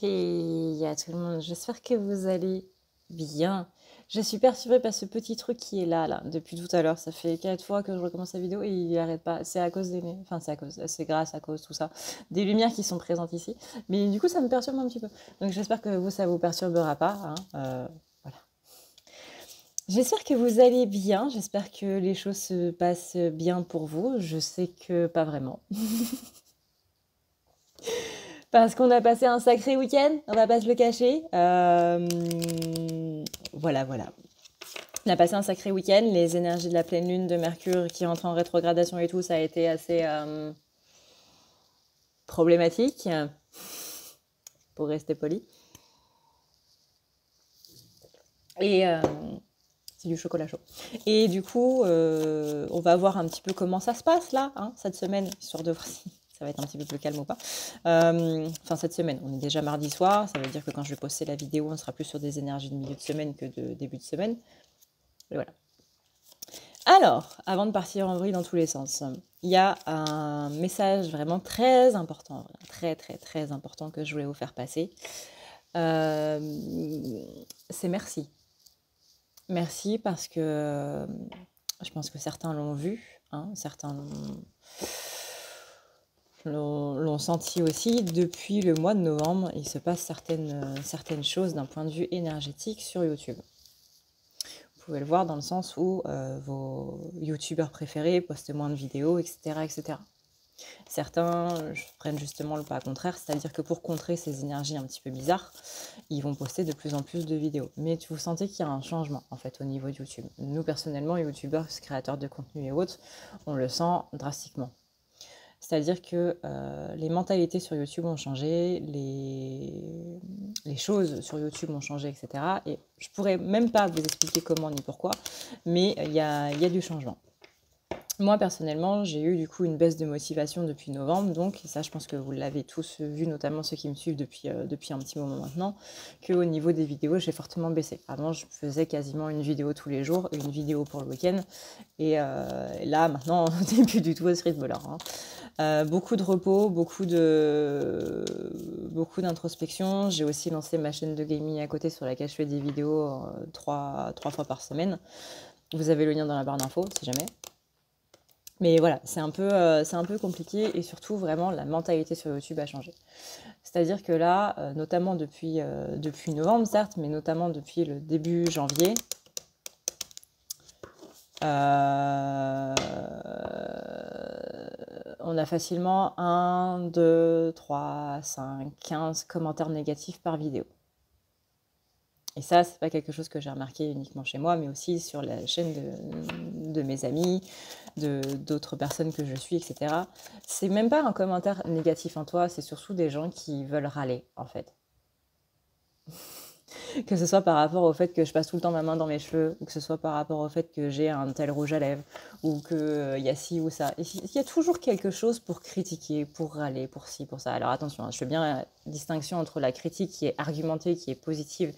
Hey à tout le monde, j'espère que vous allez bien. Je suis perturbée par ce petit truc qui est là, depuis tout à l'heure. Ça fait 4 fois que je recommence la vidéo et il arrête pas. C'est à cause enfin c'est grâce à cause tout ça, des lumières qui sont présentes ici. Mais du coup, ça me perturbe un petit peu. Donc j'espère que vous, ça vous perturbera pas, hein. Voilà. J'espère que vous allez bien. J'espère que les choses se passent bien pour vous. Je sais que pas vraiment. Parce qu'on a passé un sacré week-end, on va pas se le cacher. Voilà. On a passé un sacré week-end, les énergies de la pleine lune de Mercure qui rentre en rétrogradation et tout, ça a été assez problématique, pour rester poli. Et c'est du chocolat chaud. Et du coup, on va voir un petit peu comment ça se passe là, hein, cette semaine, histoire de voir si ça va être un petit peu plus calme ou pas. Enfin, cette semaine, on est déjà mardi soir, ça veut dire que quand je vais poster la vidéo, on sera plus sur des énergies de milieu de semaine que de début de semaine. Et voilà. Alors, avant de partir en vrille dans tous les sens, il y a un message vraiment très important, très important que je voulais vous faire passer. C'est merci. Merci parce que je pense que certains l'ont vu, hein, certains l'ont senti aussi. Depuis le mois de novembre, il se passe certaines choses d'un point de vue énergétique sur YouTube. Vous pouvez le voir dans le sens où vos youtubeurs préférés postent moins de vidéos, etc. Certains prennent justement le pas contraire, c'est-à-dire que pour contrer ces énergies un petit peu bizarres, ils vont poster de plus en plus de vidéos. Mais vous sentez qu'il y a un changement en fait au niveau de YouTube. Nous personnellement, youtubeurs, créateurs de contenu et autres, on le sent drastiquement. C'est-à-dire que les mentalités sur YouTube ont changé, les choses sur YouTube ont changé, etc. Et je pourrais même pas vous expliquer comment ni pourquoi, mais il y a du changement. Moi, personnellement, j'ai eu du coup une baisse de motivation depuis novembre, donc ça, je pense que vous l'avez tous vu, notamment ceux qui me suivent depuis un petit moment maintenant, qu'au niveau des vidéos, j'ai fortement baissé. Avant, je faisais quasiment une vidéo tous les jours, une vidéo pour le week-end, et là, maintenant, on n'est plus du tout à ce rythme-là, hein. Beaucoup de repos, beaucoup d'introspection. J'ai aussi lancé ma chaîne de gaming à côté sur laquelle je fais des vidéos 3 fois par semaine. Vous avez le lien dans la barre d'infos, si jamais. Mais voilà, c'est un peu compliqué et surtout vraiment la mentalité sur YouTube a changé. C'est-à-dire que là, notamment depuis novembre certes, mais notamment depuis le début janvier, on a facilement 1, 2, 3, 5, 15 commentaires négatifs par vidéo. Et ça, c'est pas quelque chose que j'ai remarqué uniquement chez moi, mais aussi sur la chaîne de mes amis, d'autres personnes que je suis, etc. C'est même pas un commentaire négatif en toi, c'est surtout des gens qui veulent râler, en fait. Que ce soit par rapport au fait que je passe tout le temps ma main dans mes cheveux, ou que ce soit par rapport au fait que j'ai un tel rouge à lèvres, ou qu'il y a ci ou ça. Il y a toujours quelque chose pour critiquer, pour râler, pour ci, pour ça. Alors attention, hein, je fais bien la distinction entre la critique qui est argumentée, qui est positive,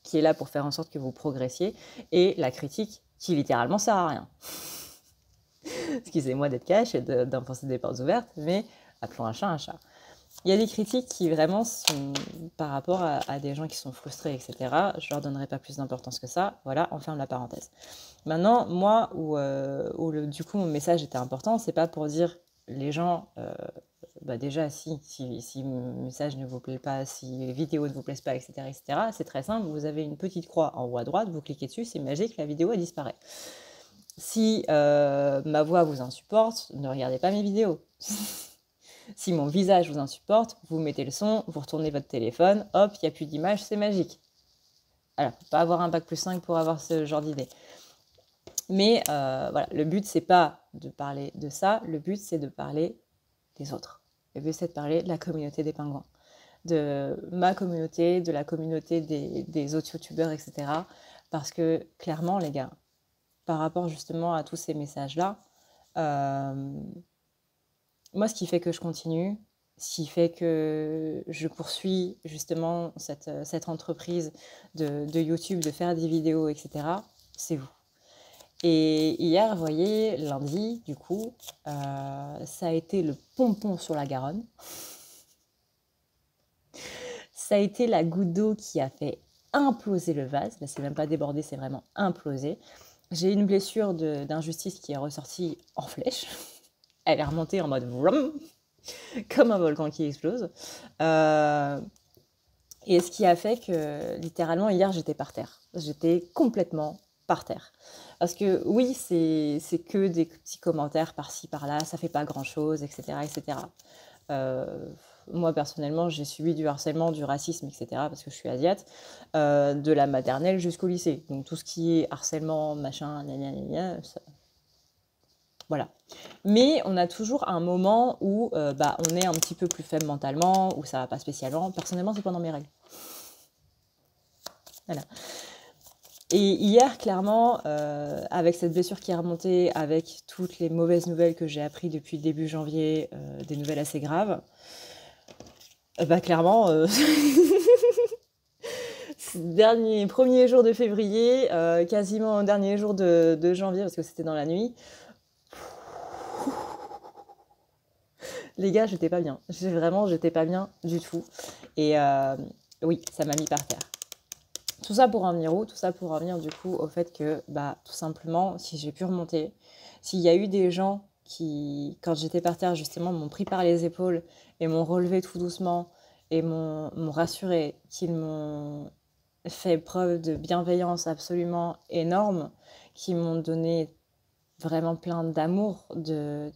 qui est là pour faire en sorte que vous progressiez, et la critique qui littéralement sert à rien. Excusez-moi d'être cash et d'enfoncer des portes ouvertes, mais appelons un chat un chat. Il y a des critiques qui vraiment sont par rapport à des gens qui sont frustrés, etc. Je leur donnerai pas plus d'importance que ça. Voilà, on ferme la parenthèse. Maintenant, moi, du coup mon message était important, c'est pas pour dire les gens, déjà si mon message ne vous plaît pas, si les vidéos ne vous plaisent pas, etc., c'est très simple, vous avez une petite croix en haut à droite, vous cliquez dessus, c'est magique, la vidéo elle disparaît. Si ma voix vous insupporte, ne regardez pas mes vidéos. Si mon visage vous insupporte, vous mettez le son, vous retournez votre téléphone, hop, il n'y a plus d'image, c'est magique. Alors, faut pas avoir un bac plus 5 pour avoir ce genre d'idée. Mais voilà, le but, c'est pas de parler de ça, le but, c'est de parler des autres. Le but, c'est de parler de la communauté des pingouins, de ma communauté, de la communauté des autres youtubeurs, etc. Parce que clairement, les gars, par rapport justement à tous ces messages-là, moi, ce qui fait que je continue, ce qui fait que je poursuis justement cette entreprise de YouTube, de faire des vidéos, etc., c'est vous. Et hier, vous voyez, lundi, du coup, ça a été le pompon sur la Garonne. ça a été la goutte d'eau qui a fait imploser le vase. Là, c'est même pas débordé, c'est vraiment implosé. J'ai une blessure d'injustice qui est ressortie en flèche. Elle est remontée en mode vroom, comme un volcan qui explose. Et ce qui a fait que, littéralement, hier, j'étais par terre. J'étais complètement par terre. Parce que oui, c'est que des petits commentaires par-ci, par-là, ça fait pas grand-chose, etc., etc. Moi, personnellement, j'ai subi du harcèlement, du racisme, etc., parce que je suis asiate, de la maternelle jusqu'au lycée. Donc tout ce qui est harcèlement, machin, gna gna gna gna, ça... voilà. Mais on a toujours un moment où on est un petit peu plus faible mentalement, où ça va pas spécialement. Personnellement, c'est pendant mes règles. Voilà. Et hier, clairement, avec cette blessure qui est remontée, avec toutes les mauvaises nouvelles que j'ai apprises depuis le début janvier, des nouvelles assez graves, clairement, premier jour de février, quasiment dernier jour de janvier, parce que c'était dans la nuit, les gars, j'étais pas bien. J'étais pas bien du tout. Et oui, ça m'a mis par terre. Tout ça pour en venir où? Tout ça pour en venir du coup au fait que, tout simplement, si j'ai pu remonter, s'il y a eu des gens qui, quand j'étais par terre, justement, m'ont pris par les épaules et m'ont relevé tout doucement et m'ont rassuré, qu'ils m'ont fait preuve de bienveillance absolument énorme, qui m'ont donné vraiment plein d'amour, de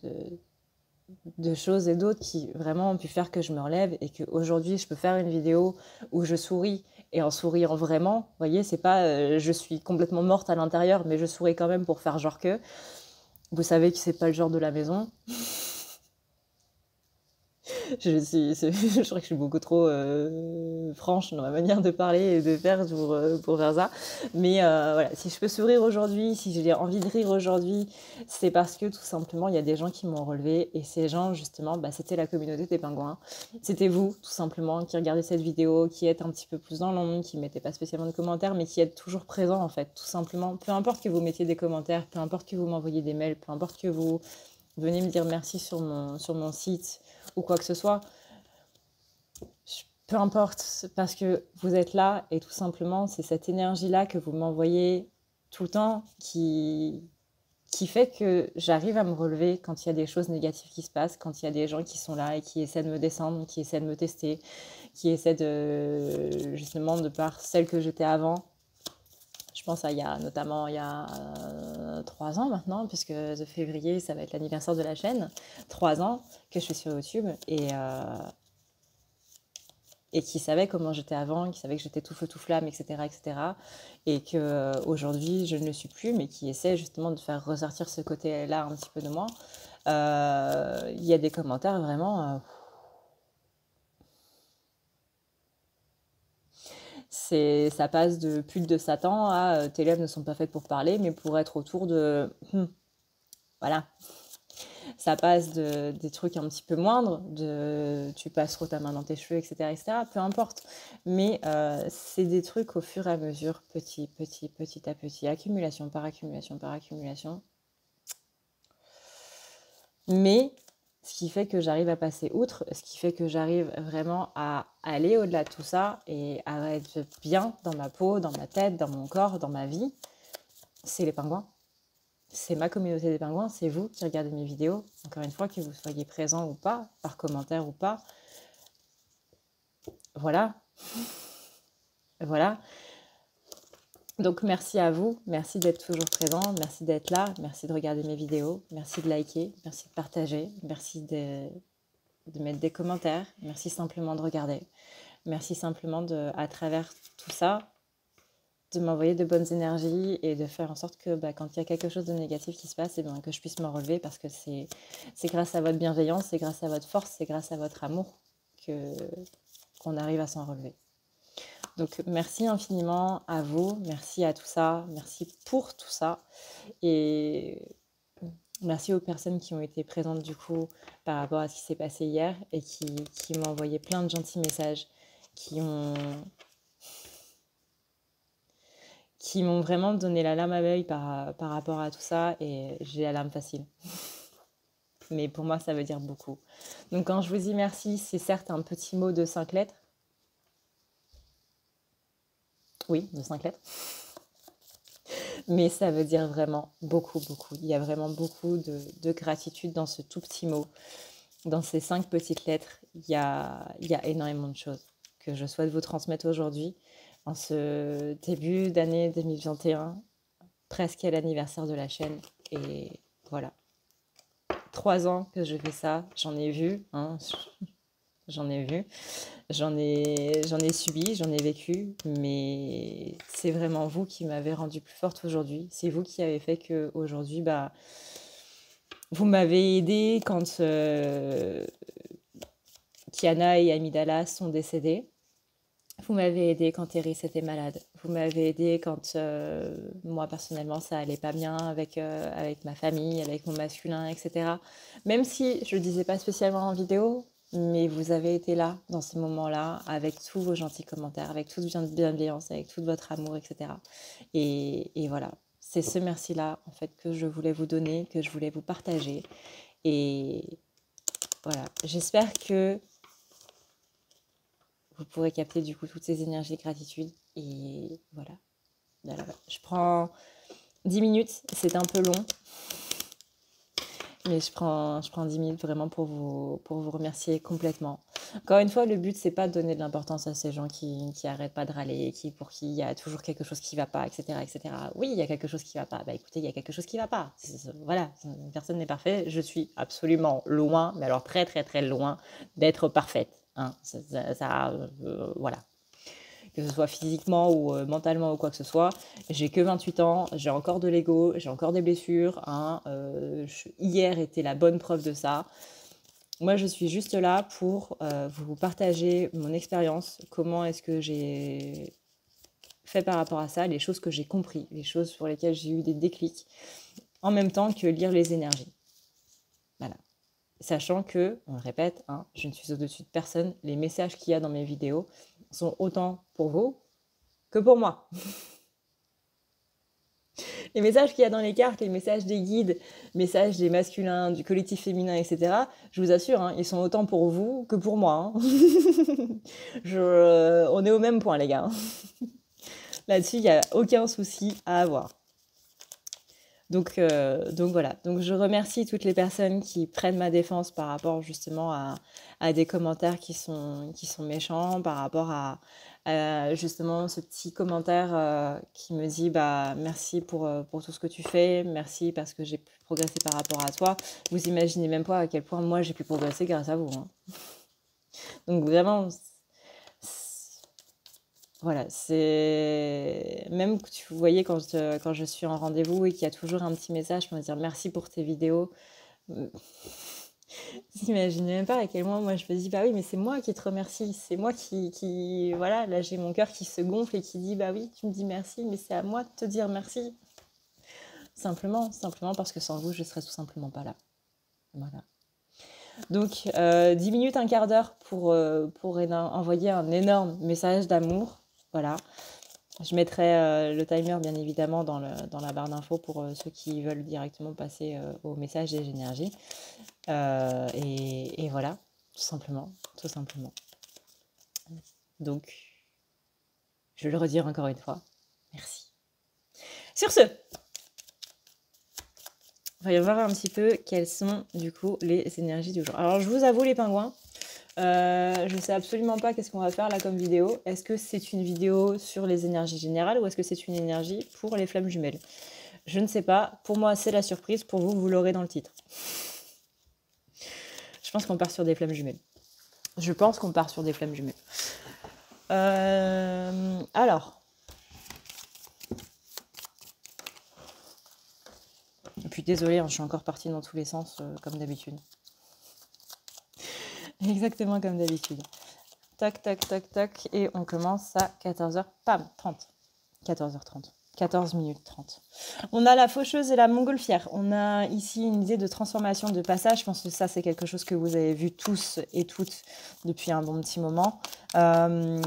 choses et d'autres qui vraiment ont pu faire que je me relève et qu'aujourd'hui je peux faire une vidéo où je souris et en souriant vraiment, vous voyez, c'est pas je suis complètement morte à l'intérieur mais je souris quand même pour faire genre que. Vous savez que c'est pas le genre de la maison. Je crois que je suis beaucoup trop franche dans ma manière de parler et de faire pour faire ça. Mais voilà, si je peux sourire aujourd'hui, si j'ai envie de rire aujourd'hui, c'est parce que tout simplement, il y a des gens qui m'ont relevé. Et ces gens, justement, c'était la communauté des pingouins. C'était vous, tout simplement, qui regardez cette vidéo, qui êtes un petit peu plus dans l'ombre, qui ne mettez pas spécialement de commentaires, mais qui êtes toujours présent, en fait, tout simplement. Peu importe que vous mettiez des commentaires, peu importe que vous m'envoyiez des mails, peu importe que vous venez me dire merci sur mon site ou quoi que ce soit, peu importe, parce que vous êtes là et tout simplement, c'est cette énergie-là que vous m'envoyez tout le temps qui fait que j'arrive à me relever quand il y a des choses négatives qui se passent, quand il y a des gens qui sont là et qui essaient de me descendre, qui essaient de me tester, qui essaient de, justement, de par celle que j'étais avant. Je pense notamment il y a 3 ans maintenant, puisque de février, ça va être l'anniversaire de la chaîne. 3 ans que je suis sur YouTube et qui savait comment j'étais avant, qui savait que j'étais tout feu tout flamme, etc., etc. Et qu'aujourd'hui, je ne le suis plus, mais qui essaie justement de faire ressortir ce côté-là un petit peu de moi. Il y a des commentaires vraiment... ça passe de pute de Satan à tes lèvres ne sont pas faites pour parler, mais pour être autour de... voilà. Ça passe des trucs un petit peu moindres, tu passes trop ta main dans tes cheveux, etc., etc. Peu importe. Mais c'est des trucs au fur et à mesure, petit à petit, accumulation par accumulation par accumulation. Mais ce qui fait que j'arrive à passer outre, ce qui fait que j'arrive vraiment à aller au-delà de tout ça et à être bien dans ma peau, dans ma tête, dans mon corps, dans ma vie, c'est les pingouins. C'est ma communauté des pingouins, c'est vous qui regardez mes vidéos. Encore une fois, que vous soyez présent ou pas, par commentaire ou pas. Voilà. Voilà. Donc merci à vous, merci d'être toujours présent, merci d'être là, merci de regarder mes vidéos, merci de liker, merci de partager, merci de mettre des commentaires, merci simplement de regarder. Merci simplement à travers tout ça, de m'envoyer de bonnes énergies et de faire en sorte que quand il y a quelque chose de négatif qui se passe, que je puisse me relever parce que c'est grâce à votre bienveillance, c'est grâce à votre force, c'est grâce à votre amour qu'on arrive à s'en relever. Donc merci infiniment à vous, merci à tout ça, merci pour tout ça et merci aux personnes qui ont été présentes du coup par rapport à ce qui s'est passé hier et qui m'ont envoyé plein de gentils messages, qui m'ont vraiment donné la larme à l'œil par rapport à tout ça et j'ai la larme facile. Mais pour moi, ça veut dire beaucoup. Donc quand je vous dis merci, c'est certes un petit mot de 5 lettres, oui, de 5 lettres. Mais ça veut dire vraiment beaucoup, beaucoup. Il y a vraiment beaucoup de gratitude dans ce tout petit mot. Dans ces 5 petites lettres, il y a énormément de choses que je souhaite vous transmettre aujourd'hui, en ce début d'année 2021, presque à l'anniversaire de la chaîne. Et voilà, 3 ans que je fais ça, j'en ai vu, hein, j'en ai vu, j'en ai subi, j'en ai vécu, mais c'est vraiment vous qui m'avez rendue plus forte aujourd'hui. C'est vous qui avez fait que aujourd'hui, bah, vous m'avez aidée quand Kiana et Amidala sont décédés. Vous m'avez aidé quand Eris était malade. Vous m'avez aidé quand moi, personnellement, ça allait pas bien avec ma famille, avec mon masculin, etc. Même si je ne le disais pas spécialement en vidéo, mais vous avez été là, dans ces moments-là, avec tous vos gentils commentaires, avec toute votre bienveillance, avec tout votre amour, etc. Et voilà, c'est ce merci-là, en fait, que je voulais vous donner, que je voulais vous partager. Et voilà, j'espère que vous pourrez capter du coup toutes ces énergies de gratitude. Et voilà. Je prends 10 minutes, c'est un peu long. Mais je prends 10 minutes vraiment pour vous remercier complètement. Encore une fois, le but, c'est pas de donner de l'importance à ces gens qui arrêtent pas de râler, pour qui il y a toujours quelque chose qui va pas, etc., etc. Oui, il y a quelque chose qui va pas. Bah écoutez, il y a quelque chose qui va pas. Voilà, personne n'est parfait. Je suis absolument loin, mais alors très, très, très loin d'être parfaite. Hein. Voilà. Que ce soit physiquement ou mentalement ou quoi que ce soit. J'ai que 28 ans, j'ai encore de l'ego, j'ai encore des blessures. Hein, hier était la bonne preuve de ça. Moi, je suis juste là pour vous partager mon expérience, comment est-ce que j'ai fait par rapport à ça, les choses que j'ai compris, les choses sur lesquelles j'ai eu des déclics, en même temps que lire les énergies. Voilà. Sachant que, on le répète, hein, je ne suis au-dessus de personne, les messages qu'il y a dans mes vidéos sont autant pour vous que pour moi. Les messages qu'il y a dans les cartes, les messages des guides, les messages des masculins, du collectif féminin, etc., je vous assure, hein, ils sont autant pour vous que pour moi. Hein. On est au même point, les gars. Là-dessus, il n'y a aucun souci à avoir. Donc voilà. Donc je remercie toutes les personnes qui prennent ma défense par rapport justement à des commentaires qui sont méchants, par rapport à justement ce petit commentaire qui me dit bah merci pour tout ce que tu fais, merci parce que j'ai pu progresser par rapport à toi. Vous imaginez même pas à quel point moi j'ai pu progresser grâce à vous. Hein. Donc vraiment, voilà, c'est même que vous voyez quand je suis en rendez-vous et qu'il y a toujours un petit message pour me dire merci pour tes vidéos. Vous imaginez même pas à quel point moi je me dis bah oui mais c'est moi qui te remercie, c'est moi qui voilà, là j'ai mon cœur qui se gonfle et qui dit bah oui tu me dis merci mais c'est à moi de te dire merci. Simplement parce que sans vous je serais tout simplement pas là. Voilà. Donc 10 minutes, un quart d'heure pour envoyer un énorme message d'amour. Voilà. Je mettrai le timer bien évidemment dans la barre d'infos pour ceux qui veulent directement passer au message des énergies. Et voilà, tout simplement. Donc, je vais le redire encore une fois. Merci. Sur ce, on va y voir un petit peu quelles sont du coup les énergies du jour. Alors, je vous avoue les pingouins, je ne sais absolument pas qu'est-ce qu'on va faire là comme vidéo. Est-ce que c'est une vidéo sur les énergies générales ou est-ce que c'est une énergie pour les flammes jumelles? Je ne sais pas. Pour moi, c'est la surprise. Pour vous, vous l'aurez dans le titre. Je pense qu'on part sur des flammes jumelles. Alors. Et puis désolée, hein, je suis encore partie dans tous les sens, comme d'habitude. Exactement comme d'habitude. Tac, tac, tac, tac. Et on commence à 14h. Pam, 30. 14h30. 14 minutes 30. On a la faucheuse et la montgolfière. On a ici une idée de transformation, de passage. Je pense que ça, c'est quelque chose que vous avez vu tous et toutes depuis un bon petit moment. On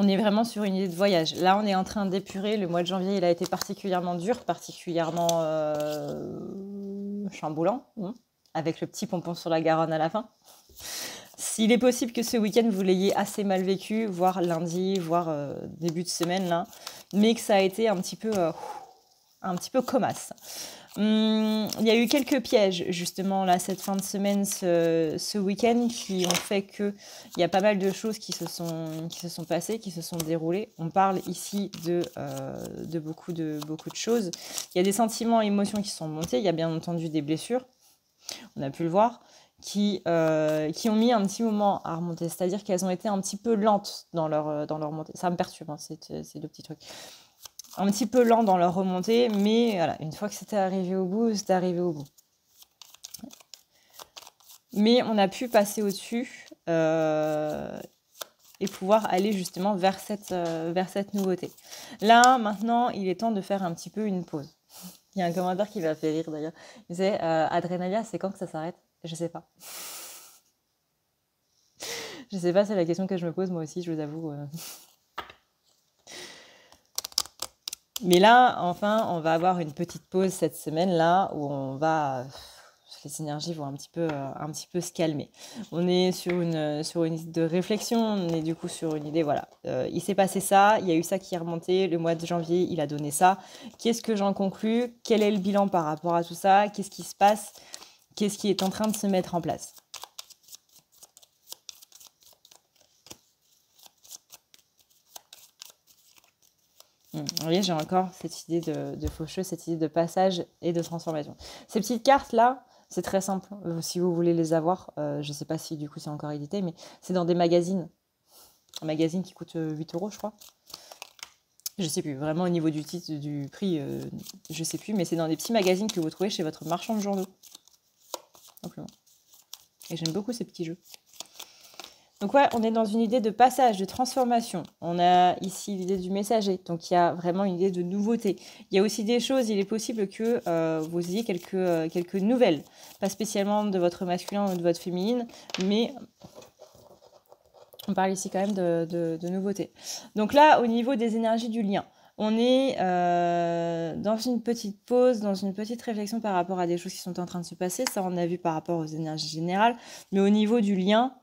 est vraiment sur une idée de voyage. Là, on est en train d'épurer. Le mois de janvier, il a été particulièrement dur, particulièrement chamboulant, avec le petit pompon sur la Garonne à la fin. S'il est possible que ce week-end, vous l'ayez assez mal vécu, voire lundi, voire début de semaine, là, mais que ça a été un petit peu comasse. Il y a eu quelques pièges, justement, là, cette fin de semaine, ce week-end, qui ont fait qu'il y a pas mal de choses qui se sont passées, qui se sont déroulées. On parle ici de beaucoup de choses. Il y a des sentiments, émotions qui sont montés. Il y a bien entendu des blessures, on a pu le voir, qui ont mis un petit moment à remonter. C'est-à-dire qu'elles ont été un petit peu lentes dans leur montée. Ça me perturbe, hein, ces deux petits trucs. Un petit peu lent dans leur remontée, mais voilà, une fois que c'était arrivé au bout, c'était arrivé au bout. Mais on a pu passer au-dessus et pouvoir aller justement vers cette nouveauté. Là, maintenant, il est temps de faire un petit peu une pause. Il y a un commentaire qui m'a fait rire d'ailleurs. Il disait Adrenalia, c'est quand que ça s'arrête? Je sais pas. Je sais pas, c'est la question que je me pose moi aussi, je vous avoue. Mais là, enfin, on va avoir une petite pause cette semaine-là où les énergies vont un petit peu se calmer. On est sur une idée de réflexion, on est du coup sur une idée, voilà. Il s'est passé ça, il y a eu ça qui est remonté, le mois de janvier, il a donné ça. Qu'est-ce que j'en conclus? Quel est le bilan par rapport à tout ça? Qu'est-ce qui se passe? Qu'est-ce qui est en train de se mettre en place? Vous voyez, j'ai encore cette idée de faucheux, cette idée de passage et de transformation. Ces petites cartes-là, c'est très simple. Si vous voulez les avoir, je ne sais pas si du coup c'est encore édité, mais c'est dans des magazines. Un magazine qui coûte 8 €, je crois. Je ne sais plus, vraiment au niveau du titre, du prix, je ne sais plus, mais c'est dans des petits magazines que vous trouvez chez votre marchand de journaux. Simplement. Et j'aime beaucoup ces petits jeux. Donc ouais, on est dans une idée de passage, de transformation. On a ici l'idée du messager, donc il y a vraiment une idée de nouveauté. Il y a aussi des choses, il est possible que vous ayez quelques nouvelles, pas spécialement de votre masculin ou de votre féminine, mais on parle ici quand même de nouveauté. Donc là, au niveau des énergies du lien, on est dans une petite pause, dans une petite réflexion par rapport à des choses qui sont en train de se passer. Ça, on a vu par rapport aux énergies générales, mais au niveau du lien,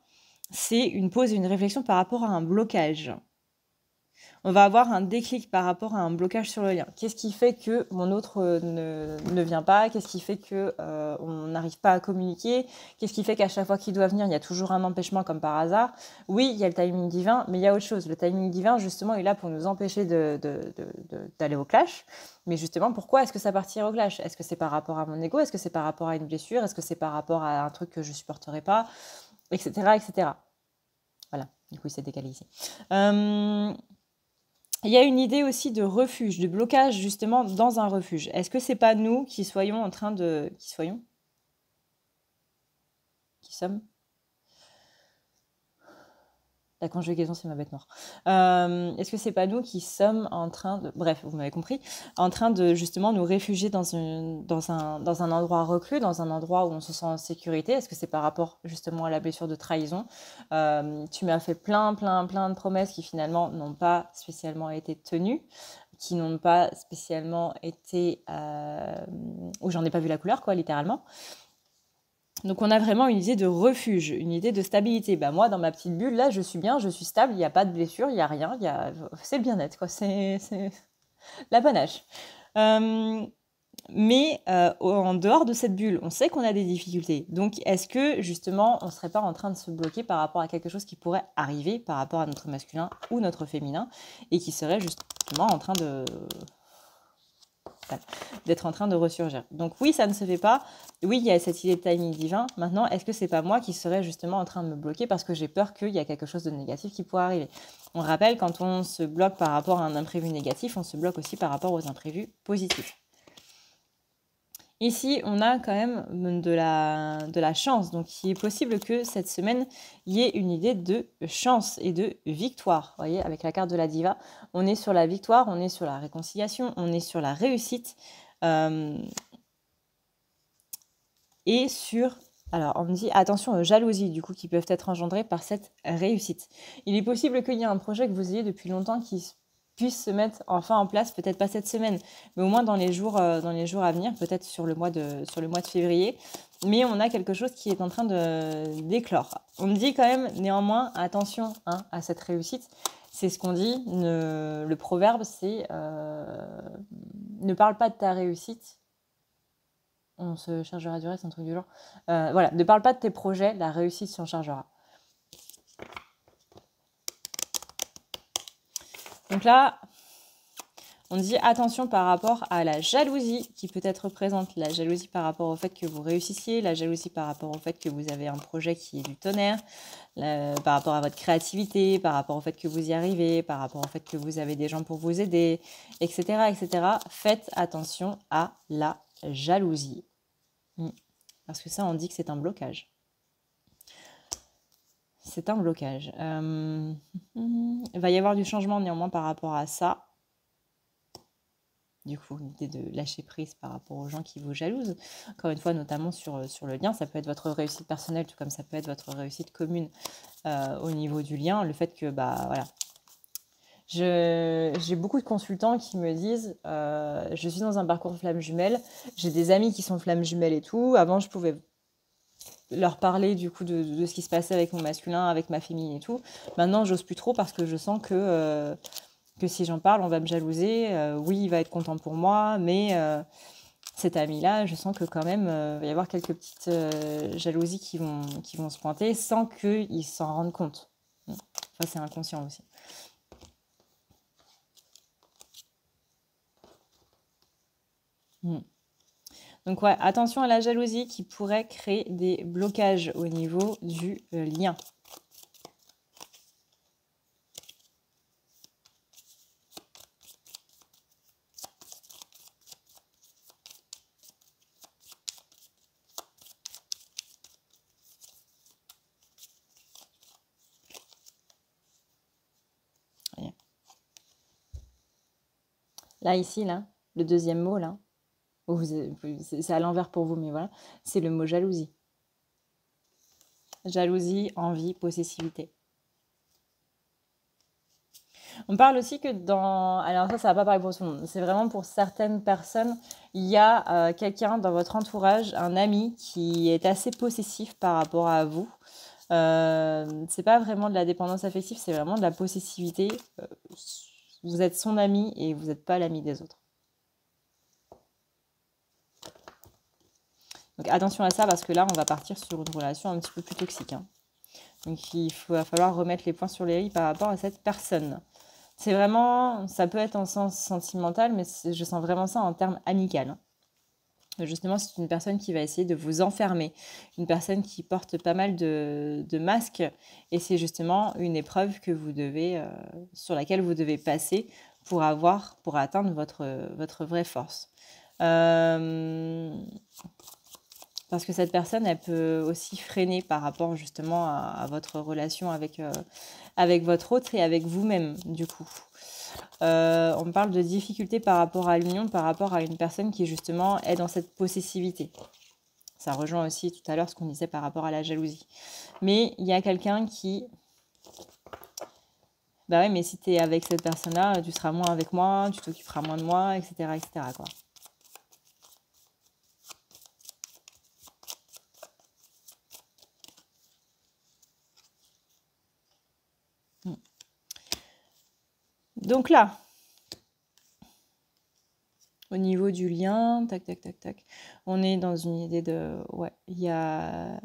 c'est une pause et une réflexion par rapport à un blocage. On va avoir un déclic par rapport à un blocage sur le lien. Qu'est-ce qui fait que mon autre ne vient pas? Qu'est-ce qui fait que on n'arrive pas à communiquer? Qu'est-ce qui fait qu'à chaque fois qu'il doit venir, il y a toujours un empêchement comme par hasard? Oui, il y a le timing divin, mais il y a autre chose. Le timing divin, justement, est là pour nous empêcher d'aller au clash. Mais justement, pourquoi est-ce que ça partirait au clash? Est-ce que c'est par rapport à mon ego? Est-ce que c'est par rapport à une blessure? Est-ce que c'est par rapport à un truc que je supporterais pas? Etc., etc. Voilà, du coup, il s'est décalé ici. Il y a une idée aussi de refuge, de blocage justement dans un refuge. Est-ce que c'est pas nous qui soyons en train de... Qui sommes? La conjugaison, c'est ma bête noire. Est-ce que c'est pas nous qui sommes en train de... Bref, vous m'avez compris. En train de justement nous réfugier dans un endroit reclus, dans un endroit où on se sent en sécurité. Est-ce que c'est par rapport justement à la blessure de trahison? Tu m'as fait plein de promesses qui finalement n'ont pas spécialement été tenues, qui n'ont pas spécialement été... où j'en ai pas vu la couleur, quoi, littéralement. Donc on a vraiment une idée de refuge, une idée de stabilité. Bah moi, dans ma petite bulle, là, je suis bien, je suis stable, il n'y a pas de blessure, il n'y a rien, c'est le bien-être, quoi. C'est l'apanage. Mais en dehors de cette bulle, on sait qu'on a des difficultés. Donc est-ce que justement, on ne serait pas en train de se bloquer par rapport à quelque chose qui pourrait arriver par rapport à notre masculin ou notre féminin et qui serait justement en train d'être en train de ressurgir. Donc oui, ça ne se fait pas. Oui, il y a cette idée de timing divin. Maintenant, est-ce que c'est pas moi qui serais justement en train de me bloquer parce que j'ai peur qu'il y a quelque chose de négatif qui pourrait arriver? On rappelle, quand on se bloque par rapport à un imprévu négatif, on se bloque aussi par rapport aux imprévus positifs. Ici, on a quand même de la chance. Donc, il est possible que cette semaine, il y ait une idée de chance et de victoire. Vous voyez, avec la carte de la diva, on est sur la victoire, on est sur la réconciliation, on est sur la réussite. Et sur... Alors, on me dit, attention aux jalousies, du coup, qui peuvent être engendrées par cette réussite. Il est possible qu'il y ait un projet que vous ayez depuis longtemps qui puisse se mettre enfin en place, peut-être pas cette semaine, mais au moins dans les jours à venir, peut-être sur le mois de février, mais on a quelque chose qui est en train de d'éclore. On me dit quand même, néanmoins, attention hein, à cette réussite. C'est ce qu'on dit, le proverbe, c'est ne parle pas de ta réussite. On se chargera du reste, un truc du genre. Voilà, ne parle pas de tes projets, la réussite s'en chargera. Donc là, on dit attention par rapport à la jalousie qui peut être présente. La jalousie par rapport au fait que vous réussissiez, la jalousie par rapport au fait que vous avez un projet qui est du tonnerre, par rapport à votre créativité, par rapport au fait que vous y arrivez, par rapport au fait que vous avez des gens pour vous aider, etc. etc. Faites attention à la jalousie. Parce que ça, on dit que c'est un blocage. C'est un blocage. Il va y avoir du changement néanmoins par rapport à ça. Du coup, l'idée de lâcher prise par rapport aux gens qui vous jalousent. Encore une fois, notamment sur le lien, ça peut être votre réussite personnelle, tout comme ça peut être votre réussite commune au niveau du lien. Le fait que, voilà. J'ai beaucoup de consultants qui me disent je suis dans un parcours flamme jumelle, j'ai des amis qui sont flammes jumelles et tout. Avant, je pouvais leur parler du coup de ce qui se passait avec mon masculin, avec ma féminine et tout. Maintenant, j'ose plus trop parce que je sens que si j'en parle, on va me jalouser. Oui, il va être content pour moi, mais cet ami-là, je sens que quand même, il va y avoir quelques petites jalousies qui vont se pointer sans qu'ils s'en rendent compte. Enfin, c'est inconscient aussi. Donc ouais, attention à la jalousie qui pourrait créer des blocages au niveau du lien. Là, ici, là, le deuxième mot, là, c'est à l'envers pour vous, mais voilà, c'est le mot jalousie. Jalousie, envie, possessivité. On parle aussi que dans... Alors ça va pas parler pour tout le monde. C'est vraiment pour certaines personnes. Il y a quelqu'un dans votre entourage, un ami, qui est assez possessif par rapport à vous. C'est pas vraiment de la dépendance affective, c'est vraiment de la possessivité. Vous êtes son ami et vous n'êtes pas l'ami des autres. Donc attention à ça parce que là, on va partir sur une relation un petit peu plus toxique. Hein. Donc va falloir remettre les points sur les i par rapport à cette personne. C'est vraiment, ça peut être en sens sentimental, mais je sens vraiment ça en termes amical. Justement, c'est une personne qui va essayer de vous enfermer, une personne qui porte pas mal de masques, et c'est justement une épreuve que vous devez, sur laquelle vous devez passer pour atteindre votre vraie force. Parce que cette personne, elle peut aussi freiner par rapport justement à votre relation avec votre autre et avec vous-même, du coup. On parle de difficultés par rapport à l'union, par rapport à une personne qui justement est dans cette possessivité. Ça rejoint aussi tout à l'heure ce qu'on disait par rapport à la jalousie. Mais il y a quelqu'un qui... Bah ouais, mais si tu es avec cette personne-là, tu seras moins avec moi, tu t'occuperas moins de moi, etc. etc. quoi. Donc là, au niveau du lien, tac, tac, tac, tac, on est dans une idée de... Ouais, il y a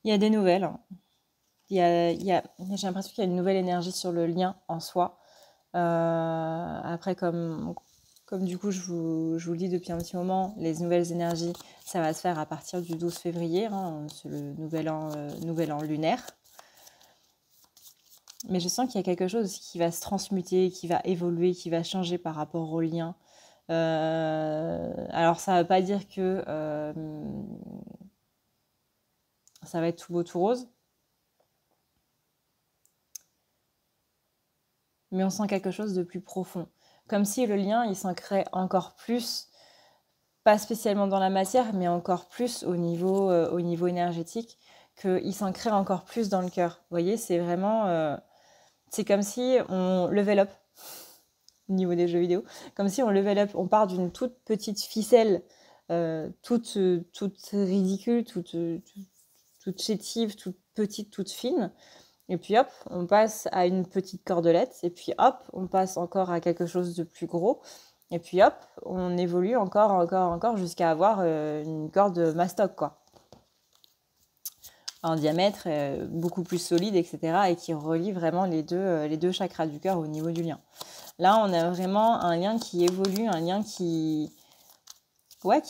des nouvelles. Hein. J'ai l'impression qu'il y a une nouvelle énergie sur le lien en soi. Après, comme du coup, je vous le dis depuis un petit moment, les nouvelles énergies, ça va se faire à partir du 12 février, hein, c'est le nouvel an lunaire. Mais je sens qu'il y a quelque chose qui va se transmuter, qui va évoluer, qui va changer par rapport au lien. Alors, ça ne veut pas dire que ça va être tout beau, tout rose. Mais on sent quelque chose de plus profond. Comme si le lien, il s'ancrait encore plus, pas spécialement dans la matière, mais encore plus au niveau énergétique, qu'il s'ancrait encore plus dans le cœur. Vous voyez, c'est vraiment... c'est comme si on level up au niveau des jeux vidéo. Comme si on level up, on part d'une toute petite ficelle toute ridicule, toute chétive, toute petite, toute fine. Et puis hop, on passe à une petite cordelette. Et puis hop, on passe encore à quelque chose de plus gros. Et puis hop, on évolue encore jusqu'à avoir une corde mastoc, quoi. En diamètre, beaucoup plus solide, etc. Et qui relie vraiment les deux chakras du cœur au niveau du lien. Là, on a vraiment un lien qui évolue, un lien qui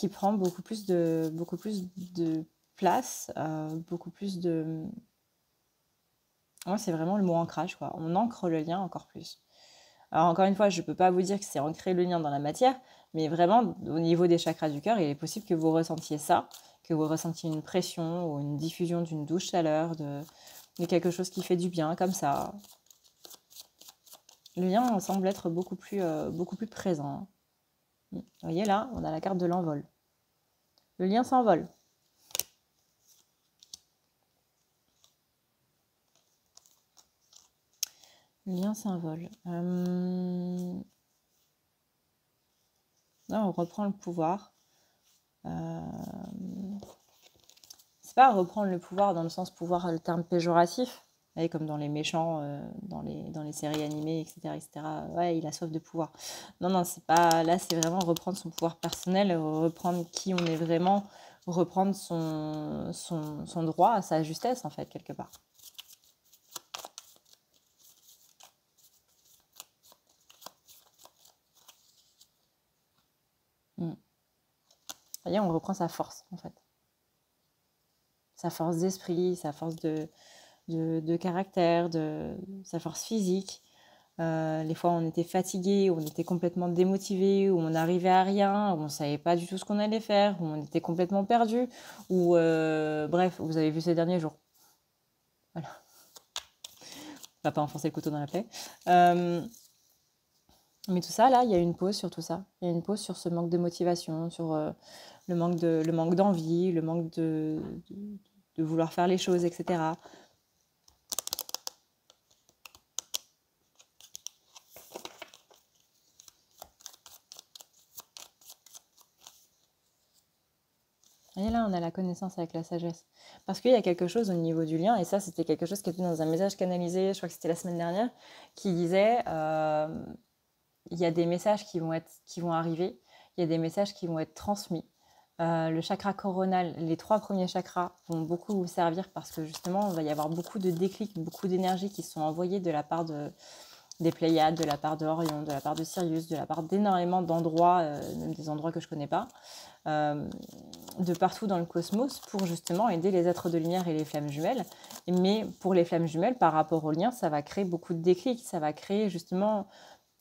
prend beaucoup plus de place, beaucoup plus de... Moi, c'est vraiment le mot ancrage, quoi. On ancre le lien encore plus. Alors, encore une fois, je ne peux pas vous dire que c'est ancrer le lien dans la matière, mais vraiment, au niveau des chakras du cœur, il est possible que vous ressentiez ça, que vous ressentiez une pression ou une diffusion d'une douce chaleur, de quelque chose qui fait du bien, comme ça. Le lien semble être beaucoup plus présent. Vous voyez là, on a la carte de l'envol. Le lien s'envole. Le lien s'envole. Là, on reprend le pouvoir. C'est pas reprendre le pouvoir dans le sens pouvoir, le terme péjoratif, voyez, comme dans les méchants, dans les séries animées, etc., etc. Ouais, il a soif de pouvoir. Non, c'est pas... Là, c'est vraiment reprendre son pouvoir personnel, reprendre qui on est vraiment, reprendre son droit à sa justesse, en fait, quelque part. Vous voyez, on reprend sa force, en fait. Sa force d'esprit, sa force de caractère, sa force physique. Les fois où on était fatigué, où on était complètement démotivé, où on n'arrivait à rien, où on ne savait pas du tout ce qu'on allait faire, où on était complètement perdu, ou bref, vous avez vu ces derniers jours. Voilà. On va pas enfoncer le couteau dans la plaie. Mais tout ça, là, il y a une pause sur tout ça. Il y a une pause sur ce manque de motivation, sur le manque d'envie, le manque de vouloir faire les choses, etc. Et là, on a la connaissance avec la sagesse. Parce qu'il y a quelque chose au niveau du lien, et ça, c'était quelque chose qui était dans un message canalisé, je crois que c'était la semaine dernière, qui disait, il y a des messages qui vont arriver, il y a des messages qui vont être transmis. Le chakra coronal, les 3 premiers chakras vont beaucoup vous servir parce que justement, il va y avoir beaucoup de déclics, beaucoup d'énergie qui sont envoyées de la part des Pléiades, de la part de Orion, de la part de Sirius, de la part d'énormément d'endroits, même des endroits que je ne connais pas, de partout dans le cosmos pour justement aider les êtres de lumière et les flammes jumelles. Mais pour les flammes jumelles, par rapport au lien, ça va créer beaucoup de déclics, ça va créer justement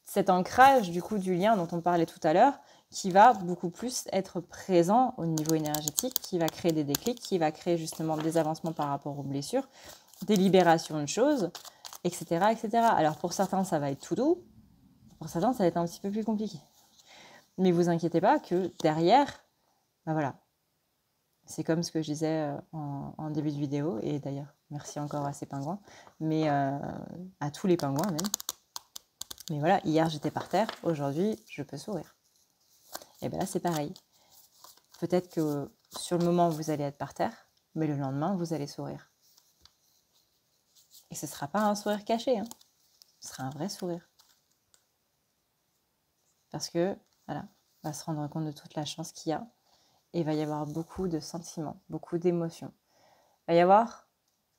cet ancrage du coup du lien dont on parlait tout à l'heure, qui va beaucoup plus être présent au niveau énergétique, qui va créer des déclics, qui va créer justement des avancements par rapport aux blessures, des libérations de choses, etc., etc. Alors pour certains, ça va être tout doux, pour certains, ça va être un petit peu plus compliqué. Mais vous inquiétez pas que derrière, ben voilà, c'est comme ce que je disais en début de vidéo, et d'ailleurs, merci encore à ces pingouins, mais à tous les pingouins même. Mais voilà, hier j'étais par terre, aujourd'hui je peux sourire. Et bien là c'est pareil. Peut-être que sur le moment vous allez être par terre, mais le lendemain vous allez sourire. Et ce ne sera pas un sourire caché, hein. Ce sera un vrai sourire. Parce que, voilà, on va se rendre compte de toute la chance qu'il y a. Et il va y avoir beaucoup de sentiments, beaucoup d'émotions. Il va y avoir,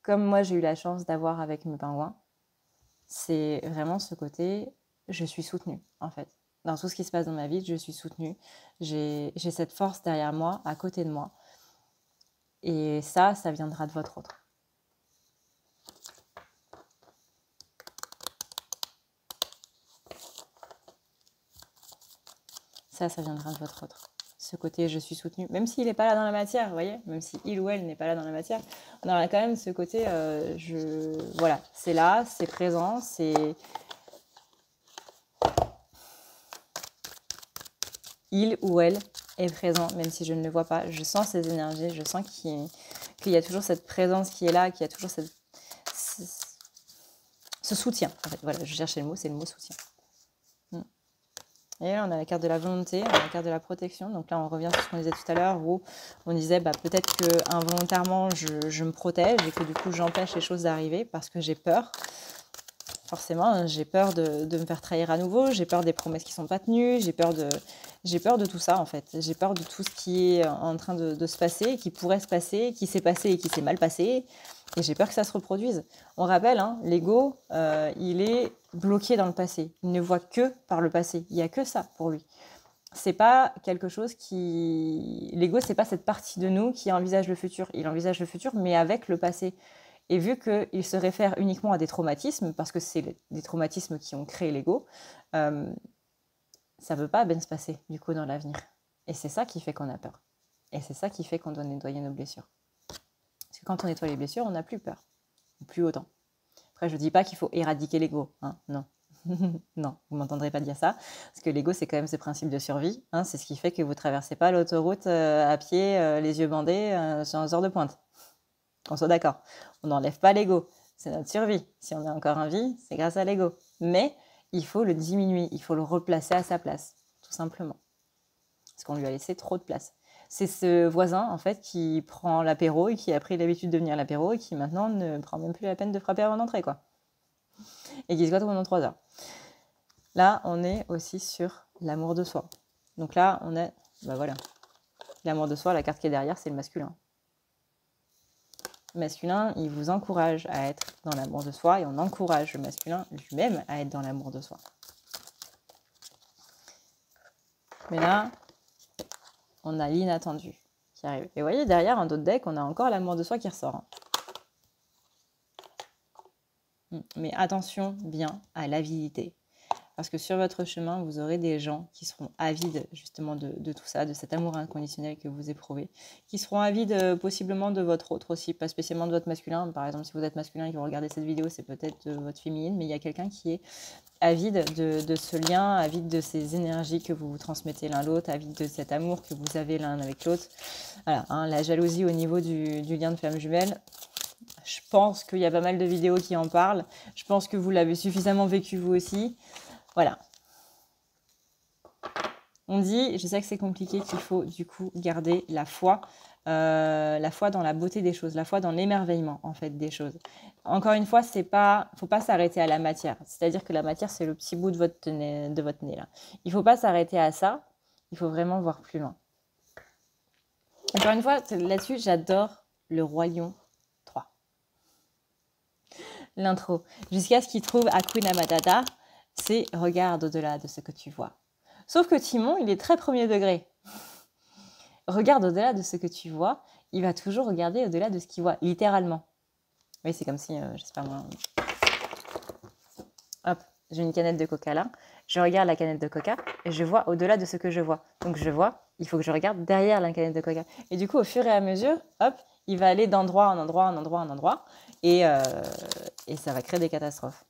comme moi j'ai eu la chance d'avoir avec mes pingouins, c'est vraiment ce côté, je suis soutenue en fait. Dans tout ce qui se passe dans ma vie, je suis soutenue. J'ai cette force derrière moi, à côté de moi. Et ça viendra de votre autre. Ça viendra de votre autre. Ce côté je suis soutenue, même s'il n'est pas là dans la matière, vous voyez, même si il ou elle n'est pas là dans la matière, on aura quand même ce côté, voilà, c'est là, c'est présent, c'est... Il ou elle est présent, même si je ne le vois pas. Je sens ces énergies, je sens qu'il y a toujours cette présence qui est là, qu'il y a toujours ce soutien. En fait, voilà, je cherchais le mot, c'est le mot soutien. Et là, on a la carte de la volonté, on a la carte de la protection. Donc là, on revient sur ce qu'on disait tout à l'heure, où on disait peut-être que involontairement, je me protège et que du coup, j'empêche les choses d'arriver parce que j'ai peur. Forcément, j'ai peur de me faire trahir à nouveau, j'ai peur des promesses qui ne sont pas tenues, j'ai peur de tout ça en fait. J'ai peur de tout ce qui est en train de se passer, qui pourrait se passer, qui s'est passé et qui s'est mal passé. Et j'ai peur que ça se reproduise. On rappelle, hein, l'ego, il est bloqué dans le passé. Il ne voit que par le passé. Il n'y a que ça pour lui. C'est pas quelque chose qui... L'ego, c'est pas cette partie de nous qui envisage le futur. Il envisage le futur, mais avec le passé. Et vu qu'il se réfère uniquement à des traumatismes, parce que c'est des traumatismes qui ont créé l'ego, ça ne peut pas bien se passer, du coup, dans l'avenir. Et c'est ça qui fait qu'on a peur. Et c'est ça qui fait qu'on doit nettoyer nos blessures. Parce que quand on nettoie les blessures, on n'a plus peur. Plus autant. Après, je ne dis pas qu'il faut éradiquer l'ego. Hein, non. Non, vous ne m'entendrez pas dire ça. Parce que l'ego, c'est quand même ce principe de survie. Hein, c'est ce qui fait que vous ne traversez pas l'autoroute à pied, les yeux bandés, sur un heure de pointe. Qu'on soit d'accord. On n'enlève pas l'ego. C'est notre survie. Si on est encore en vie, c'est grâce à l'ego. Mais il faut le diminuer. Il faut le replacer à sa place. Tout simplement. Parce qu'on lui a laissé trop de place. C'est ce voisin, en fait, qui prend l'apéro et qui a pris l'habitude de venir à l'apéro et qui maintenant ne prend même plus la peine de frapper avant d'entrer, quoi. Et qui se gotte pendant 3 heures. Là, on est aussi sur l'amour de soi. Donc là, on est... voilà. L'amour de soi, la carte qui est derrière, c'est le masculin. Le masculin, il vous encourage à être dans l'amour de soi et on encourage le masculin lui-même à être dans l'amour de soi. Mais là, on a l'inattendu qui arrive. Et vous voyez, derrière un autre deck, on a encore l'amour de soi qui ressort. Mais attention bien à l'avidité. Parce que sur votre chemin, vous aurez des gens qui seront avides justement de tout ça, de cet amour inconditionnel que vous éprouvez, qui seront avides possiblement de votre autre aussi, pas spécialement de votre masculin. Par exemple, si vous êtes masculin et que vous regardez cette vidéo, c'est peut-être de votre féminine, mais il y a quelqu'un qui est avide de ce lien, avide de ces énergies que vous vous transmettez l'un l'autre, avide de cet amour que vous avez l'un avec l'autre. Voilà, hein, la jalousie au niveau du lien de flamme jumelle. Je pense qu'il y a pas mal de vidéos qui en parlent. Je pense que vous l'avez suffisamment vécu vous aussi. Voilà. On dit, je sais que c'est compliqué, qu'il faut du coup garder la foi dans la beauté des choses, la foi dans l'émerveillement en fait des choses. Encore une fois, faut pas s'arrêter à la matière. C'est-à-dire que la matière, c'est le petit bout de votre nez là. Il faut pas s'arrêter à ça. Il faut vraiment voir plus loin. Encore une fois, là-dessus, j'adore le Roi Lion 3. L'intro. Jusqu'à ce qu'il trouve Hakuna Matata, c'est regarde au-delà de ce que tu vois. Sauf que Timon, il est très premier degré. Regarde au-delà de ce que tu vois, il va toujours regarder au-delà de ce qu'il voit, littéralement. Oui, c'est comme si, je sais pas moi... Hop, j'ai une canette de coca là, je regarde la canette de coca et je vois au-delà de ce que je vois. Donc je vois, il faut que je regarde derrière la canette de coca. Et du coup, au fur et à mesure, hop, il va aller d'endroit en endroit en endroit en endroit et ça va créer des catastrophes.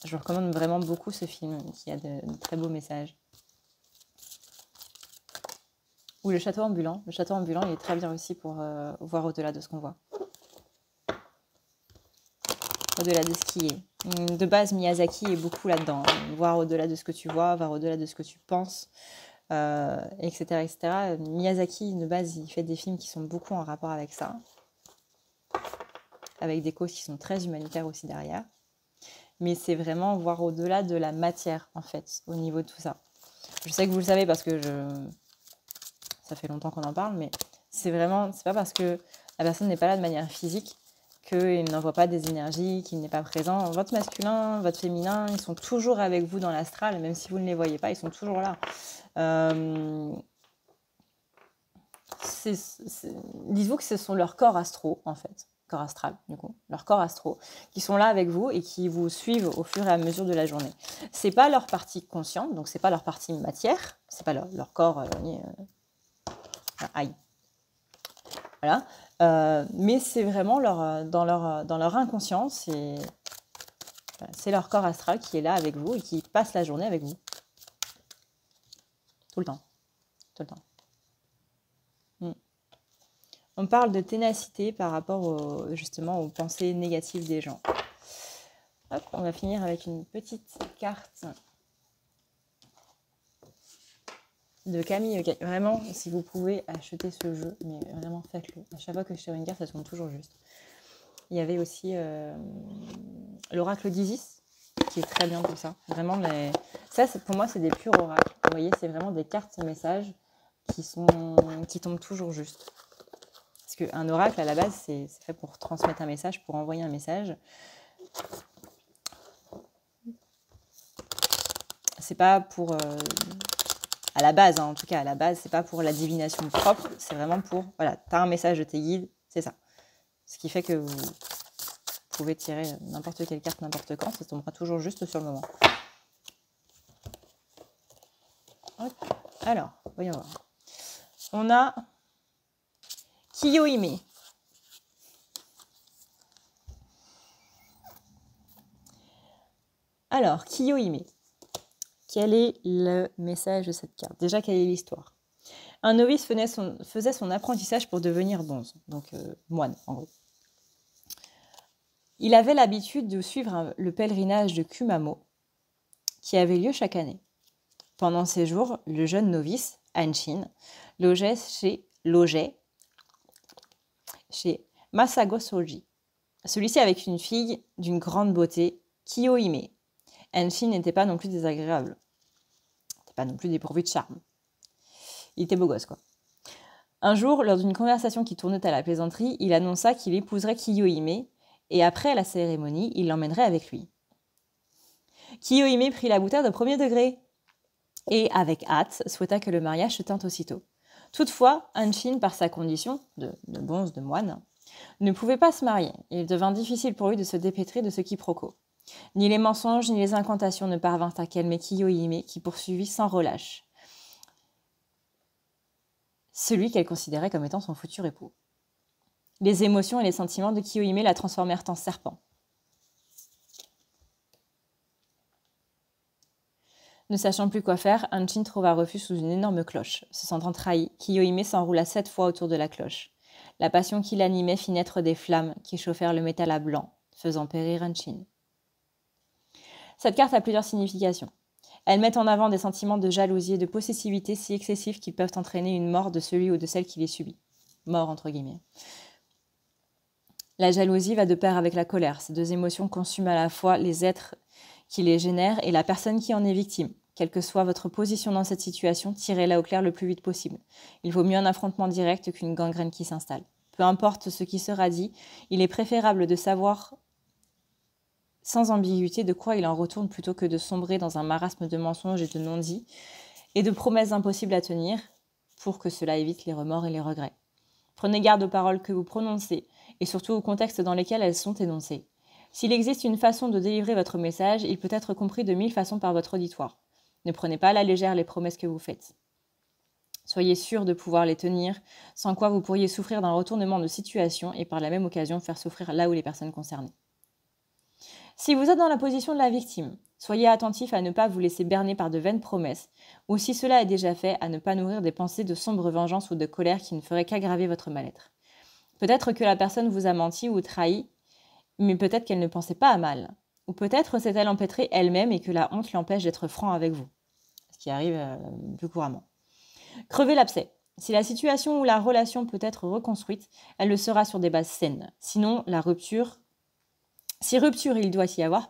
Je vous recommande vraiment beaucoup ce film qui a de très beaux messages. Ou le château ambulant. Le château ambulant, il est très bien aussi pour voir au-delà de ce qu'on voit. Au-delà de ce qui est. De base, Miyazaki est beaucoup là-dedans. Voir au-delà de ce que tu vois, voir au-delà de ce que tu penses, etc., etc. Miyazaki, de base, il fait des films qui sont beaucoup en rapport avec ça. Avec des causes qui sont très humanitaires aussi derrière. Mais c'est vraiment voir au-delà de la matière, en fait, au niveau de tout ça. Je sais que vous le savez parce que ça fait longtemps qu'on en parle, mais c'est pas parce que la personne n'est pas là de manière physique qu'il n'envoie pas des énergies, qu'il n'est pas présent. Votre masculin, votre féminin, ils sont toujours avec vous dans l'astral, même si vous ne les voyez pas, ils sont toujours là. Dites-vous que ce sont leurs corps astraux, en fait. Corps astral, du coup. Leurs corps astraux, qui sont là avec vous et qui vous suivent au fur et à mesure de la journée. C'est pas leur partie consciente, donc c'est pas leur partie matière, c'est pas leur corps... aïe. Voilà. Mais c'est vraiment dans leur inconscience, c'est leur corps astral qui est là avec vous et qui passe la journée avec vous. Tout le temps. Tout le temps. On parle de ténacité par rapport justement aux pensées négatives des gens. Hop, on va finir avec une petite carte de Camille. Vraiment, si vous pouvez acheter ce jeu, mais vraiment faites-le. À chaque fois que je tire une carte, ça tombe toujours juste. Il y avait aussi l'oracle d'Isis, qui est très bien pour ça. Vraiment, ça, pour moi, c'est des purs oracles. Vous voyez, c'est vraiment des cartes messages qui tombent toujours juste. Parce qu'un oracle, à la base, c'est fait pour transmettre un message, pour envoyer un message. C'est pas pour... à la base, hein, en tout cas, à la base, c'est pas pour la divination propre. C'est vraiment pour... Voilà, tu as un message de tes guides, c'est ça. Ce qui fait que vous pouvez tirer n'importe quelle carte, n'importe quand. Ça tombera toujours juste sur le moment. Hop. Alors, voyons voir. On a Kiyohime. Alors, Kiyohime. Quel est le message de cette carte? Déjà, quelle est l'histoire? Un novice faisait son apprentissage pour devenir bonze, donc moine en gros. Il avait l'habitude de suivre le pèlerinage de Kumamo, qui avait lieu chaque année. Pendant ces jours, le jeune novice, Hanshin, logeait chez Masago Soji. Celui-ci avec une fille d'une grande beauté, Kiyohime. Hanshin n'était pas non plus désagréable. Il n'était pas non plus dépourvu de charme. Il était beau gosse, quoi. Un jour, lors d'une conversation qui tournait à la plaisanterie, il annonça qu'il épouserait Kiyohime et après la cérémonie, il l'emmènerait avec lui. Kiyohime prit la boutade au premier degré et, avec hâte, souhaita que le mariage se tint aussitôt. Toutefois, Hanshin, par sa condition de bonze, de moine, ne pouvait pas se marier. Il devint difficile pour lui de se dépêtrer de ce quiproquo. Ni les mensonges ni les incantations ne parvinrent à calmer Kiyohime, qui poursuivit sans relâche celui qu'elle considérait comme étant son futur époux. Les émotions et les sentiments de Kiyohime la transformèrent en serpent. Ne sachant plus quoi faire, Hanshin trouva refuge sous une énorme cloche. Se sentant trahi, Kiyohime s'enroula 7 fois autour de la cloche. La passion qui l'animait fit naître des flammes qui chauffèrent le métal à blanc, faisant périr Hanshin. Cette carte a plusieurs significations. Elle met en avant des sentiments de jalousie et de possessivité si excessifs qu'ils peuvent entraîner une mort de celui ou de celle qui les subit. Mort, entre guillemets. La jalousie va de pair avec la colère. Ces deux émotions consument à la fois les êtres qui les génèrent et la personne qui en est victime. Quelle que soit votre position dans cette situation, tirez-la au clair le plus vite possible. Il vaut mieux un affrontement direct qu'une gangrène qui s'installe. Peu importe ce qui sera dit, il est préférable de savoir sans ambiguïté de quoi il en retourne plutôt que de sombrer dans un marasme de mensonges et de non-dits et de promesses impossibles à tenir pour que cela évite les remords et les regrets. Prenez garde aux paroles que vous prononcez et surtout aux contextes dans lesquels elles sont énoncées. S'il existe une façon de délivrer votre message, il peut être compris de 1000 façons par votre auditoire. Ne prenez pas à la légère les promesses que vous faites. Soyez sûr de pouvoir les tenir, sans quoi vous pourriez souffrir d'un retournement de situation et par la même occasion faire souffrir là où les personnes concernées. Si vous êtes dans la position de la victime, soyez attentif à ne pas vous laisser berner par de vaines promesses, ou si cela est déjà fait, à ne pas nourrir des pensées de sombre vengeance ou de colère qui ne feraient qu'aggraver votre mal-être. Peut-être que la personne vous a menti ou trahi, mais peut-être qu'elle ne pensait pas à mal. Ou peut-être s'est-elle empêtrée elle-même et que la honte l'empêche d'être franc avec vous. Ce qui arrive plus couramment. Crevez l'abcès. Si la situation ou la relation peut être reconstruite, elle le sera sur des bases saines. Sinon, si rupture il doit y avoir,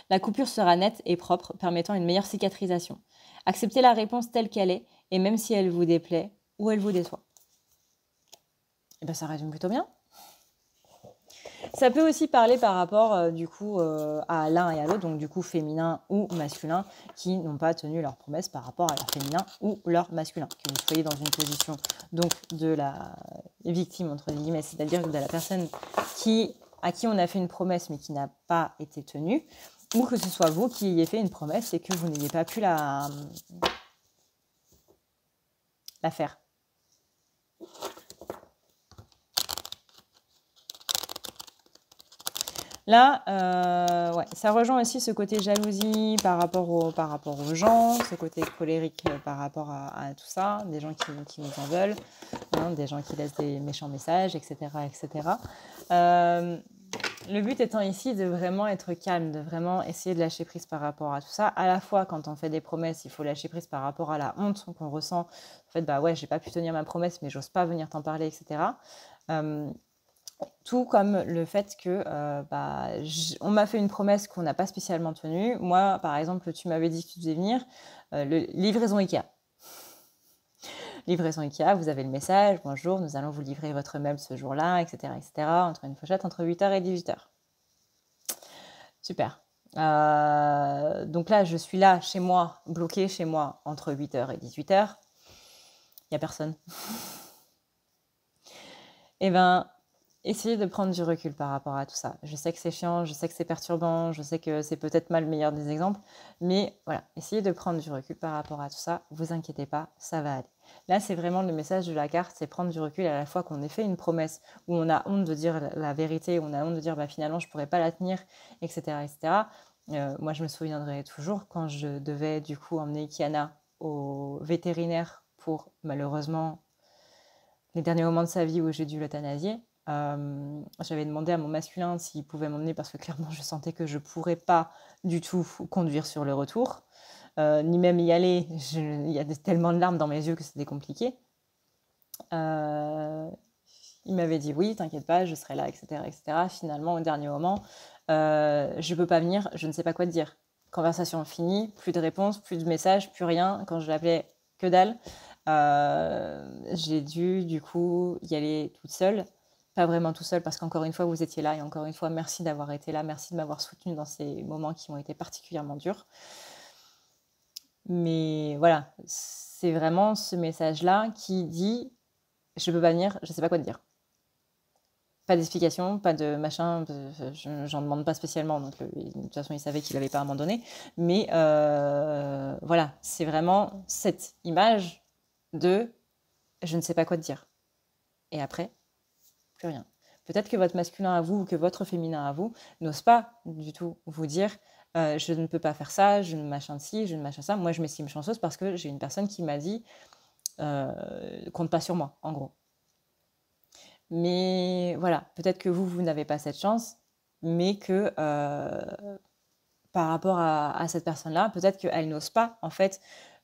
la coupure sera nette et propre, permettant une meilleure cicatrisation. Acceptez la réponse telle qu'elle est, et même si elle vous déplaît ou elle vous déçoit. Et bien ça résume plutôt bien. Ça peut aussi parler par rapport à l'un et à l'autre, donc du coup féminin ou masculin, qui n'ont pas tenu leurs promesses par rapport à leur féminin ou leur masculin. Que vous soyez dans une position donc de la victime, entre guillemets, c'est-à-dire de la personne à qui on a fait une promesse mais qui n'a pas été tenue, ou que ce soit vous qui ayez fait une promesse et que vous n'ayez pas pu la faire. Là, ça rejoint aussi ce côté jalousie par rapport aux gens, ce côté colérique par rapport à tout ça, des gens qui nous en veulent, des gens qui laissent des méchants messages, etc. etc. Le but étant ici de vraiment être calme, de vraiment essayer de lâcher prise par rapport à tout ça. À la fois, quand on fait des promesses, il faut lâcher prise par rapport à la honte qu'on ressent. En fait, bah ouais, j'ai pas pu tenir ma promesse, mais j'ose pas venir t'en parler, etc. Tout comme le fait que on m'a fait une promesse qu'on n'a pas spécialement tenue. Moi, par exemple, tu m'avais dit que tu devais venir. Livraison Ikea. Livraison Ikea, vous avez le message, bonjour, nous allons vous livrer votre meuble ce jour-là, etc., etc., entre une fourchette entre 8h et 18h. Super. Donc là, je suis là, chez moi, bloquée chez moi, entre 8h et 18h. Il n'y a personne. Eh bien, essayez de prendre du recul par rapport à tout ça. Je sais que c'est chiant, je sais que c'est perturbant, je sais que c'est peut-être pas le meilleur des exemples, mais voilà, essayez de prendre du recul par rapport à tout ça. Vous inquiétez pas, ça va aller. Là, c'est vraiment le message de la carte, c'est prendre du recul à la fois qu'on ait fait une promesse où on a honte de dire la vérité, où on a honte de dire bah, finalement je pourrais pas la tenir, etc. etc. Moi, je me souviendrai toujours quand je devais du coup emmener Kiana au vétérinaire pour malheureusement les derniers moments de sa vie où j'ai dû l'euthanasier. J'avais demandé à mon masculin s'il pouvait m'emmener parce que clairement je sentais que je ne pourrais pas du tout conduire sur le retour, ni même y aller. Il y a tellement de larmes dans mes yeux que c'était compliqué. Il m'avait dit oui, t'inquiète pas, je serai là, etc., etc. Finalement, au dernier moment, je ne peux pas venir, je ne sais pas quoi te dire. Conversation finie, plus de réponse, plus de messages, plus rien. Quand je l'appelais, que dalle. J'ai dû du coup y aller toute seule. Pas vraiment tout seul parce qu'encore une fois vous étiez là et encore une fois merci d'avoir été là, merci de m'avoir soutenue dans ces moments qui ont été particulièrement durs. Mais voilà, c'est vraiment ce message-là qui dit je peux pas venir, je sais pas quoi te dire. Pas d'explication, pas de machin, j'en demande pas spécialement, donc de toute façon il savait qu'il n'avait pas à m'en donner. Mais voilà, c'est vraiment cette image de je ne sais pas quoi te dire. Et après, plus rien. Peut-être que votre masculin à vous ou que votre féminin à vous n'ose pas du tout vous dire je ne peux pas faire ça, je ne machin de ci, je ne machin ça. Moi, je m'estime chanceuse parce que j'ai une personne qui m'a dit compte pas sur moi, en gros. Mais voilà, peut-être que vous n'avez pas cette chance, mais que par rapport à cette personne-là, peut-être qu'elle n'ose pas, en fait,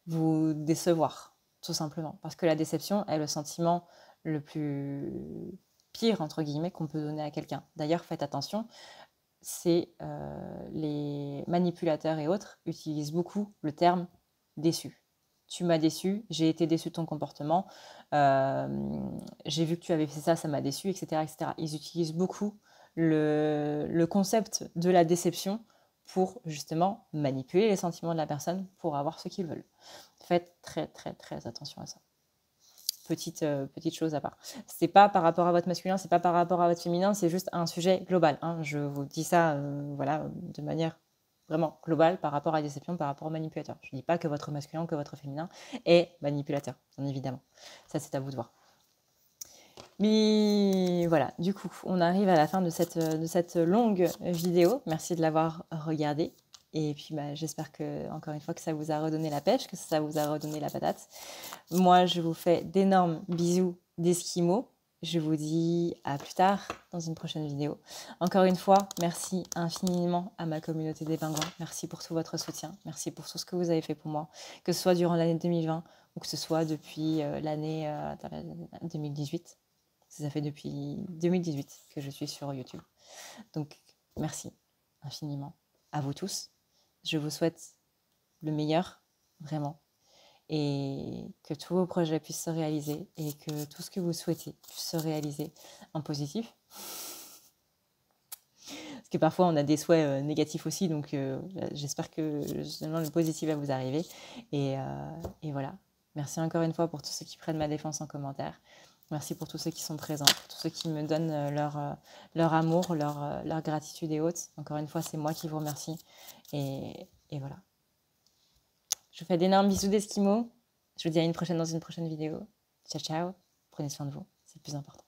vous décevoir, tout simplement. Parce que la déception est le sentiment le plus pire, entre guillemets, qu'on peut donner à quelqu'un. D'ailleurs, faites attention, les manipulateurs et autres utilisent beaucoup le terme déçu. Tu m'as déçu, j'ai été déçu de ton comportement, j'ai vu que tu avais fait ça, ça m'a déçu, etc., etc. Ils utilisent beaucoup le concept de la déception pour justement manipuler les sentiments de la personne pour avoir ce qu'ils veulent. Faites très très très attention à ça. Petite chose à part. C'est pas par rapport à votre masculin, c'est pas par rapport à votre féminin, c'est juste un sujet global. Hein. Je vous dis ça voilà, de manière vraiment globale par rapport à la déception, par rapport au manipulateur. Je ne dis pas que votre masculin ou que votre féminin est manipulateur, bien évidemment. Ça, c'est à vous de voir. Mais voilà, du coup, on arrive à la fin de cette longue vidéo. Merci de l'avoir regardée. Et puis, j'espère que, encore une fois, que ça vous a redonné la pêche, que ça vous a redonné la patate. Moi, je vous fais d'énormes bisous d'esquimaux. Je vous dis à plus tard dans une prochaine vidéo. Encore une fois, merci infiniment à ma communauté des pingouins. Merci pour tout votre soutien. Merci pour tout ce que vous avez fait pour moi, que ce soit durant l'année 2020 ou que ce soit depuis l'année 2018. Ça fait depuis 2018 que je suis sur YouTube. Donc, merci infiniment à vous tous. Je vous souhaite le meilleur, vraiment, et que tous vos projets puissent se réaliser et que tout ce que vous souhaitez puisse se réaliser en positif. Parce que parfois, on a des souhaits négatifs aussi, donc j'espère que justement le positif va vous arriver. Et voilà. Merci encore une fois pour tous ceux qui prennent ma défense en commentaire. Merci pour tous ceux qui sont présents, pour tous ceux qui me donnent leur amour, leur gratitude et autres. Encore une fois, c'est moi qui vous remercie. Et voilà. Je vous fais d'énormes bisous d'esquimaux. Je vous dis à une prochaine dans une prochaine vidéo. Ciao, ciao. Prenez soin de vous, c'est le plus important.